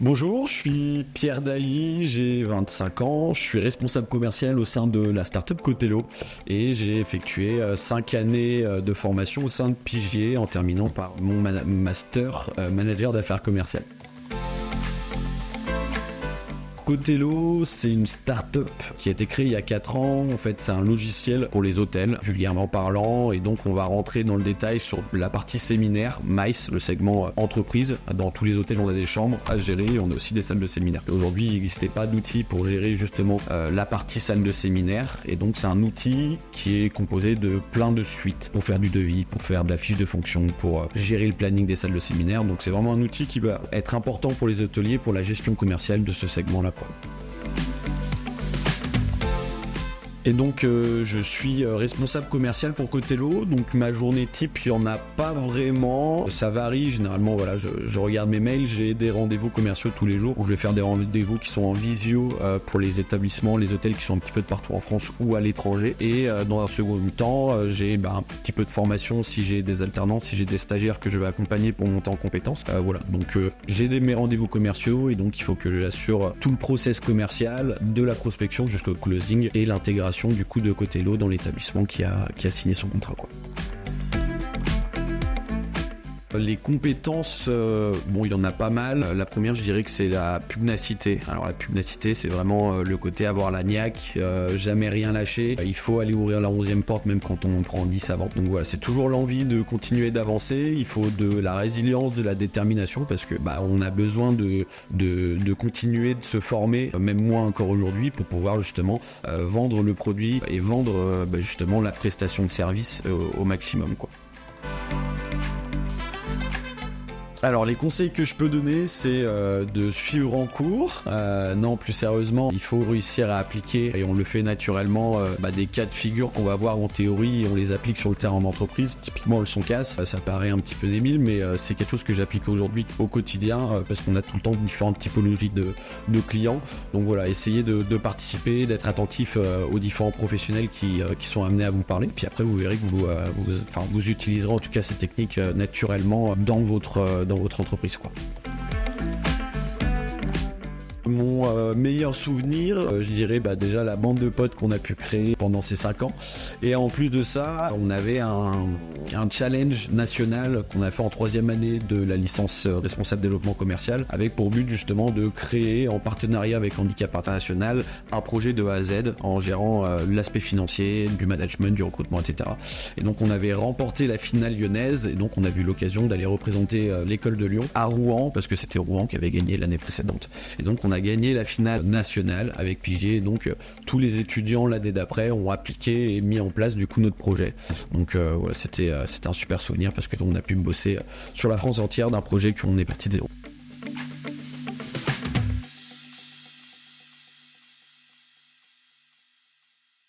Bonjour, je suis Pierre Dailly, j'ai 25 ans, je suis responsable commercial au sein de la startup Cotelo et j'ai effectué 5 années de formation au sein de Pigier en terminant par mon master manager d'affaires commerciales. Cotelo, c'est une start-up qui a été créée il y a 4 ans. En fait, c'est un logiciel pour les hôtels, vulgairement parlant. Et donc, on va rentrer dans le détail sur la partie séminaire, MICE, le segment entreprise. Dans tous les hôtels, on a des chambres à gérer. On a aussi des salles de séminaire. Aujourd'hui, il n'existait pas d'outil pour gérer justement la partie salle de séminaire. Et donc, c'est un outil qui est composé de plein de suites pour faire du devis, pour faire de la fiche de fonction, pour gérer le planning des salles de séminaire. Donc, c'est vraiment un outil qui va être important pour les hôteliers, pour la gestion commerciale de ce segment-là. Et donc je suis responsable commercial pour Cotelo, donc ma journée type, il n'y en a pas vraiment, ça varie, généralement voilà, je regarde mes mails, j'ai des rendez-vous commerciaux tous les jours, où je vais faire des rendez-vous qui sont en visio pour les établissements, les hôtels qui sont un petit peu de partout en France ou à l'étranger, et dans un second temps, j'ai un petit peu de formation si j'ai des alternants, si j'ai des stagiaires que je vais accompagner pour monter en compétences, voilà, donc j'ai mes rendez-vous commerciaux, et donc il faut que j'assure tout le process commercial, de la prospection jusqu'au closing, et l'intégration du coup de Cotelo dans l'établissement qui a signé son contrat, quoi. Les compétences, il y en a pas mal. La première, je dirais que c'est la pugnacité. Alors la pugnacité, c'est vraiment le côté avoir la niaque, jamais rien lâcher. Il faut aller ouvrir la 11e porte même quand on prend 10 avant. Donc voilà, c'est toujours l'envie de continuer d'avancer. Il faut de la résilience, de la détermination parce que on a besoin de continuer de se former, même moi encore aujourd'hui, pour pouvoir justement vendre le produit et vendre justement la prestation de service au maximum, quoi. Alors les conseils que je peux donner, c'est de suivre en cours. Non, plus sérieusement, il faut réussir à appliquer, et on le fait naturellement, des cas de figure qu'on va voir en théorie et on les applique sur le terrain d'entreprise. Typiquement le son casse, ça paraît un petit peu débile, mais c'est quelque chose que j'applique aujourd'hui au quotidien parce qu'on a tout le temps différentes typologies de clients. Donc voilà, essayez de participer, d'être attentif aux différents professionnels qui sont amenés à vous parler. Puis après, vous verrez que vous utiliserez en tout cas ces techniques naturellement dans votre entreprise, quoi. Mon meilleur souvenir, je dirais déjà la bande de potes qu'on a pu créer pendant ces 5 ans. Et en plus de ça, on avait un challenge national qu'on a fait en 3e année de la licence responsable développement commercial, avec pour but justement de créer en partenariat avec Handicap International un projet de A à Z en gérant l'aspect financier, du management, du recrutement, etc. Et donc on avait remporté la finale lyonnaise et donc on a eu l'occasion d'aller représenter l'école de Lyon à Rouen, parce que c'était Rouen qui avait gagné l'année précédente. Et donc on a gagné la finale nationale avec Pigier, donc tous les étudiants l'année d'après ont appliqué et mis en place du coup notre projet. Donc voilà, c'était un super souvenir parce que on a pu bosser sur la France entière d'un projet qu'on est parti de zéro.